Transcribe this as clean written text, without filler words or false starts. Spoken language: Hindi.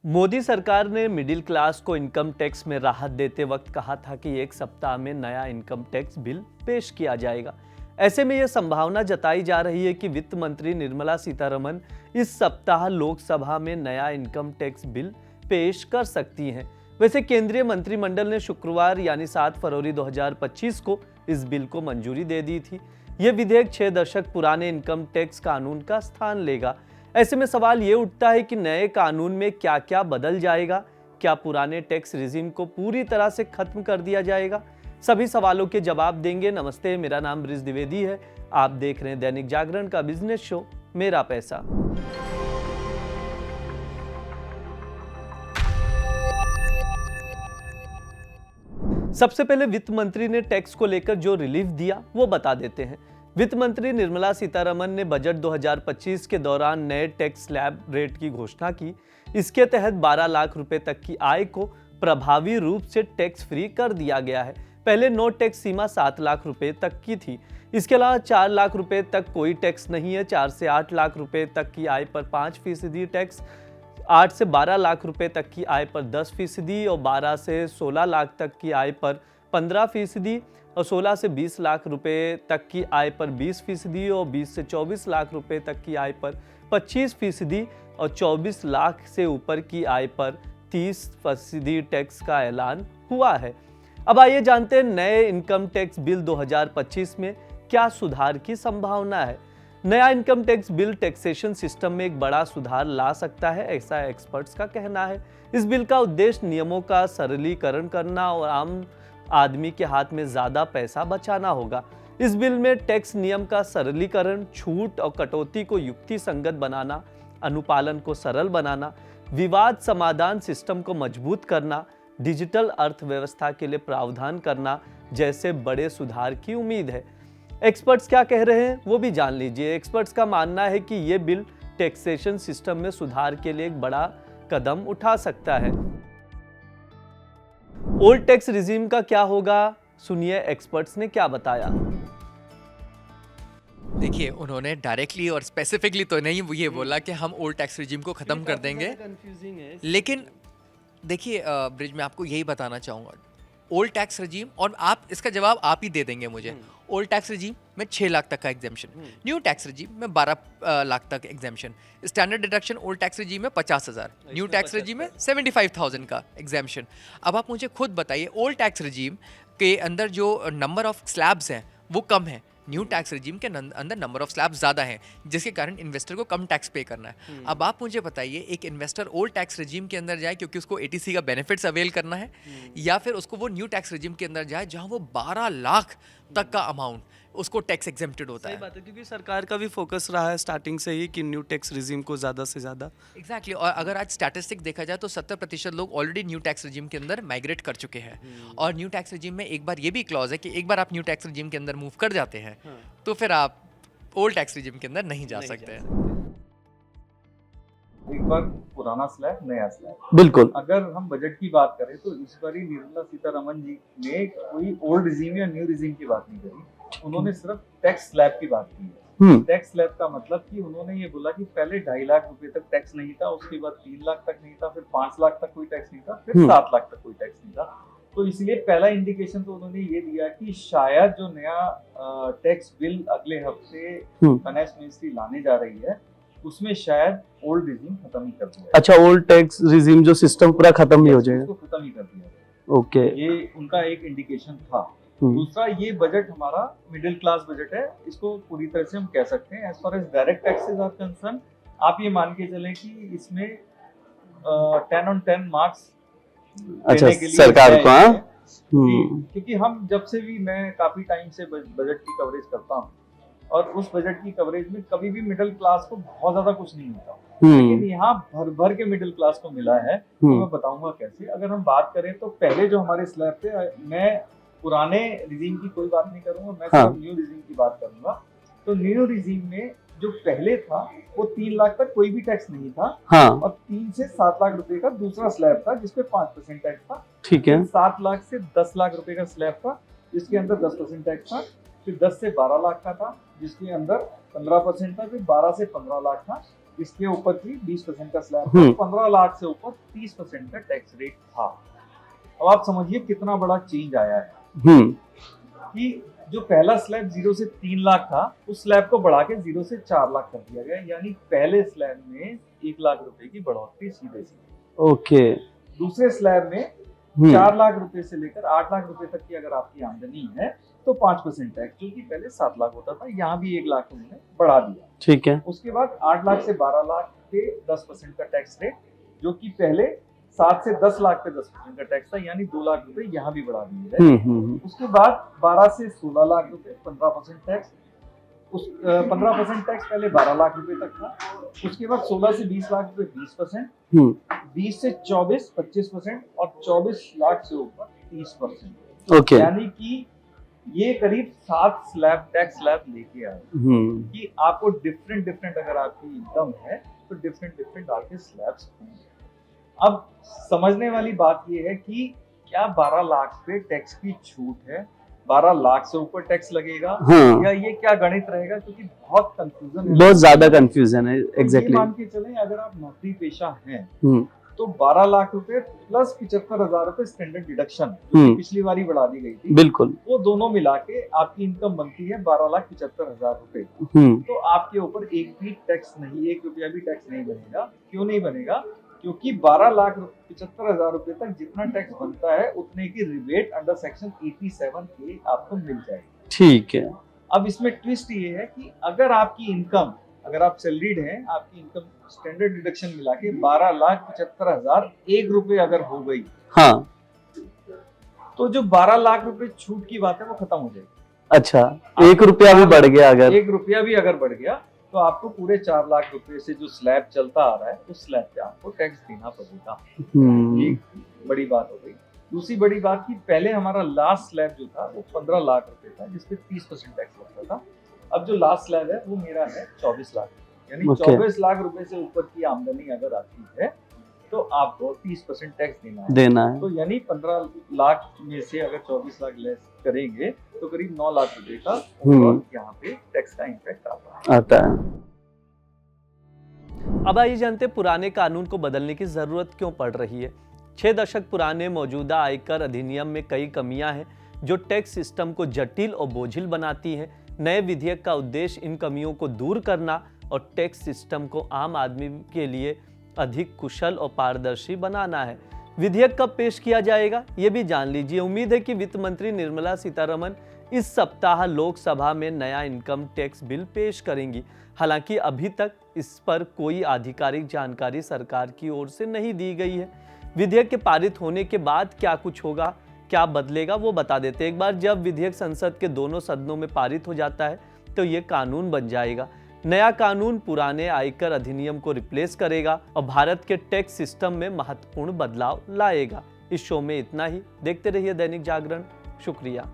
मोदी सरकार ने मिडिल क्लास को इनकम टैक्स में राहत देते वक्त कहा था कि एक सप्ताह में नया इनकम टैक्स बिल पेश किया जाएगा। ऐसे में यह संभावना जताई जा रही है कि वित्त मंत्री निर्मला सीतारमण इस सप्ताह लोकसभा में नया इनकम टैक्स बिल पेश कर सकती हैं। वैसे केंद्रीय मंत्रिमंडल ने शुक्रवार यानी 7 फरवरी 2025 को इस बिल को मंजूरी दे दी थी। यह विधेयक 6 दशक पुराने इनकम टैक्स कानून का स्थान लेगा। ऐसे में सवाल ये उठता है कि नए कानून में क्या क्या बदल जाएगा। क्या पुराने टैक्स रिजीम को पूरी तरह से खत्म कर दिया जाएगा? सभी सवालों के जवाब देंगे। नमस्ते, मेरा नाम ब्रिज द्विवेदी है। आप देख रहे हैं दैनिक जागरण का बिजनेस शो मेरा पैसा। सबसे पहले वित्त मंत्री ने टैक्स को लेकर जो रिलीफ दिया वो बता देते हैं। वित्त मंत्री निर्मला सीतारमण ने बजट 2025 के दौरान नए टैक्स स्लैब रेट की घोषणा की। इसके तहत 12 लाख रुपए तक की आय को प्रभावी रूप से टैक्स फ्री कर दिया गया है। पहले नो टैक्स सीमा 7 लाख रुपए तक की थी। इसके अलावा 4 लाख रुपए तक कोई टैक्स नहीं है। 4 से 8 लाख रुपए तक की आय पर 5% टैक्स, 8 से 12 लाख रुपए तक की आय पर 10% और 12 से 16 लाख तक की आय पर 15% और 16 से 20 लाख रुपए तक की आय पर 20% और 20 से 24 लाख रुपए तक की आय पर 25% और 24 लाख से ऊपर की आय पर 30% टैक्स का ऐलान हुआ है। अब आइए जानते हैं नए इनकम टैक्स बिल 2025 में क्या सुधार की संभावना है। नया income tax bill taxation system में एक बड़ा सुधार ला सकता है, ऐसा एक्सपर्ट्स का कहना है। इस बिल का उद्देश्य नियमों का सरलीकरण करना और आम आदमी के हाथ में ज्यादा पैसा बचाना होगा। इस बिल में टैक्स नियम का सरलीकरण, छूट और कटौती को युक्ति संगत बनाना, अनुपालन को सरल बनाना, विवाद समाधान सिस्टम को मजबूत करना, डिजिटल अर्थव्यवस्था के लिए प्रावधान करना जैसे बड़े सुधार की उम्मीद है। एक्सपर्ट्स क्या कह रहे हैं वो भी जान लीजिए। एक्सपर्ट्स का मानना है कि यह बिल टैक्सेशन सिस्टम में सुधार के लिए एक बड़ा कदम उठा सकता है। ओल्ड टैक्स रिजीम का क्या होगा, सुनिए एक्सपर्ट्स ने क्या बताया। देखिए, उन्होंने डायरेक्टली और स्पेसिफिकली तो नहीं ये बोला कि हम ओल्ड टैक्स रिजीम को खत्म कर देंगे, लेकिन देखिए ब्रिज, मैं आपको यही बताना चाहूँगा, ओल्ड टैक्स रजीम, और आप इसका जवाब आप ही दे देंगे मुझे। ओल्ड टैक्स रजीम में 6 लाख तक का एग्जेम्पशन, न्यू टैक्स रजीम में 12 लाख तक exemption, standard deduction old tax रजीम में 50,000, न्यू टैक्स रजीम में 75,000 का एग्जेम्पशन। अब आप मुझे खुद बताइए, ओल्ड टैक्स रजीम के अंदर जो नंबर ऑफ स्लैब्स हैं वो कम है, न्यू टैक्स रजीम के अंदर नंबर ऑफ स्लैब ज़्यादा हैं, जिसके कारण इन्वेस्टर को कम टैक्स पे करना है। अब आप मुझे बताइए, एक इन्वेस्टर ओल्ड टैक्स रजीम के अंदर जाए क्योंकि उसको एटीसी का बेनिफिट्स अवेल करना है, या फिर उसको वो न्यू टैक्स रजीम के अंदर जाए जहां वो 12 लाख तक का अमाउंट उसको टैक्स एग्जेम्प्टेड होता है। सही बात है, क्योंकि सरकार का भी फोकस रहा है स्टार्टिंग से ही कि न्यू टैक्स रिजीम को ज़्यादा से ज़्यादा। एग्जैक्टली और अगर आज स्टैटिस्टिक देखा जाए तो 70% लोग ऑलरेडी न्यू टैक्स रजीम के अंदर माइग्रेट कर चुके हैं। और न्यू टैक्स रजीम में एक बार ये भी क्लॉज है कि एक बार आप न्यू टैक्स रजीम के अंदर मूव कर जाते हैं तो फिर आप ओल्ड टैक्स रजीम के अंदर नहीं जा सकते हैं। एक बार पुराना स्लैब, नया स्लैब। बिल्कुल। अगर हम बजट की बात करें तो इस बार निर्मला सीतारमण जी ने कोई ओल्ड रिजीम या न्यू रिजीम की बात नहीं करी, उन्होंने सिर्फ टैक्स स्लैब की बात की है। टैक्स स्लैब का मतलब कि उन्होंने ये बोला कि पहले 2.5 लाख रुपए तक टैक्स नहीं था, उसके बाद 3 लाख तक नहीं था, फिर 5 लाख तक कोई टैक्स नहीं था, फिर 7 लाख तक कोई टैक्स नहीं था। तो इसलिए पहला इंडिकेशन तो उन्होंने ये दिया कि शायद जो नया टैक्स बिल अगले हफ्ते फाइनेंस मिनिस्ट्री लाने जा रही है उसमें शायद ओल्ड रिजीम खत्म ही कर दिया। अच्छा, ओल्ड टैक्स रिजीम जो सिस्टम पूरा खत्म ही हो जाएगा, उसको खत्म ही कर दिया। ओके, ये उनका एक इंडिकेशन था। दूसरा, ये बजट हमारा मिडिल क्लास बजट है, इसको पूरी तरह से हम कह सकते हैं। As far as direct taxes are concern, आप ये मान के चलें कि इसमें 10 on 10 मार्क्स देने के लिए सरकार को, क्योंकि हम जब से भी, मैं काफी टाइम से बजट की कवरेज करता हूँ और उस बजट की कवरेज में कभी भी मिडिल क्लास को बहुत ज्यादा कुछ नहीं मिलता, लेकिन यहाँ भर भर के मिडिल क्लास को मिला है। तो मैं बताऊंगा कैसे। अगर हम बात करें तो पहले जो हमारे स्लैब थे, मैं पुराने रिजीम की कोई बात नहीं करूंगा, मैं सिर्फ न्यू रिजीम की बात करूंगा। तो न्यू रिजीम में जो पहले था वो 3 लाख तक कोई भी टैक्स नहीं था, और 3 से 7 लाख रुपए का दूसरा स्लैब था जिसपे 5% टैक्स था। ठीक है। 7 लाख से 10 लाख रुपए का स्लैब था जिसके अंदर 10% टैक्स था। फिर 10 से 12 लाख का था जिसके अंदर 15% था। फिर 12 से 15 लाख था इसके ऊपर की 20% का स्लैब था, 15 लाख से ऊपर 30% का टैक्स रेट था। अब आप समझिए कितना बड़ा चेंज आया है कि जो पहला स्लैब 0 से 3 लाख था, उस स्लैब को बढ़ा के 0 से 4 लाख कर दिया गया, यानी पहले स्लैब में 1 लाख रुपए की बढ़ोतरी सीधे सीधे। ओके। दूसरे स्लैब में 4 लाख रुपए से लेकर 8 लाख रुपए तक की अगर आपकी आमदनी है तो 5% टैक्स, जो कि पहले 7 लाख होता था, यहाँ भी 1 लाख उन्होंने बढ़ा दिया। ठीक है। उसके बाद 8 लाख से 12 लाख पे 10% का टैक्स रेट, जो कि पहले 7 से 10 लाख पे 10% का टैक्स था, यानी 2 लाख रुपए यहाँ भी बढ़ा दिए गए। उसके बाद 12 से 16 लाख रुपए 15% टैक्स, उस 15% टैक्स पहले 12 लाख रुपए तक था। उसके बाद 16 से 20 लाख रुपए 20%, 20 से 24 25% और 24 लाख से ऊपर 30%। ओके। यानी कि ये करीब 7 स्लैब टैक्स स्लैब लेके आए कि आपको डिफरेंट अगर आपकी इनकम है तो डिफरेंट आपके स्लैब्स हैं। अब समझने वाली बात ये है कि क्या 12 लाख पे टैक्स की छूट है, 12 लाख से ऊपर टैक्स लगेगा, या ये क्या गणित रहेगा, क्योंकि बहुत कंफ्यूजन है, बहुत ज्यादा कंफ्यूजन है। एग्जैक्टली। मान के चलें अगर आप नौकरी पेशा हैं तो 12 लाख रुपए प्लस 75,000 रुपए स्टैंडर्ड डिडक्शन पिछली बारी बढ़ा दी गई थी, बिल्कुल, वो दोनों मिला के आपकी इनकम बनती है 12,75,000 रुपए। तो आपके ऊपर एक भी टैक्स नहीं, 1 रुपया भी टैक्स नहीं बनेगा। क्यों नहीं बनेगा? क्योंकि 12,75,000 रुपए तक जितना टैक्स बनता है उतने की रिबेट अंडर सेक्शन 87A आपको मिल जाएगी। ठीक है। अब इसमें ट्विस्ट ये है कि अगर आपकी इनकम, अगर आप सैलरीड हैं, आपकी इनकम स्टैंडर्ड डिडक्शन मिला के 12,75,000 1 रुपए अगर हो गई, तो जो 12 लाख रुपए छूट की बात है वो खत्म हो जाएगी। अच्छा, 1 रुपया भी बढ़ गया, अगर 1 रुपया भी अगर बढ़ गया तो आपको पूरे 4 लाख रुपए से जो स्लैब चलता आ रहा है उस स्लैब पे आपको टैक्स देना पड़ेगा। ये बड़ी बात हो गई। दूसरी बड़ी बात कि पहले हमारा लास्ट स्लैब जो था वो 15 लाख रुपए था, जिसपे 30% टैक्स लगता था। अब जो लास्ट स्लैब है वो मेरा है 24 लाख, यानी 24 लाख रुपए से ऊपर की आमदनी अगर आती है तो आपको 30% टैक्स देना है। तो यानी 15 लाख में से अगर 24 लाख लेस करेंगे तो करीब 9 लाख रुपए का यहाँ पे टैक्स का इम्पैक्ट आता है। अब आइए जानते हैं पुराने कानून को बदलने की जरूरत क्यों पड़ रही है। 6 दशक पुराने मौजूदा आयकर अधिनियम में कई कमियां हैं जो टैक्स सिस्टम को जटिल और बोझिल बनाती हैं। नए विधेयक का उद्देश्य इन कमियों को दूर करना और टैक्स सिस्टम को आम आदमी के लिए अधिक कुशल और पारदर्शी बनाना है। विधेयक कब पेश किया जाएगा ये भी जान लीजिए। उम्मीद है कि वित्त मंत्री निर्मला सीतारमण इस सप्ताह लोकसभा में नया इनकम टैक्स बिल पेश करेंगी। हालांकि अभी तक इस पर कोई आधिकारिक जानकारी सरकार की ओर से नहीं दी गई है। विधेयक के पारित होने के बाद क्या कुछ होगा, क्या बदलेगा, वो बता देते हैं। एक बार जब विधेयक संसद के दोनों सदनों में पारित हो जाता है तो ये कानून बन जाएगा। नया कानून पुराने आयकर अधिनियम को रिप्लेस करेगा और भारत के टैक्स सिस्टम में महत्वपूर्ण बदलाव लाएगा। इस शो में इतना ही। देखते रहिए दैनिक जागरण। शुक्रिया।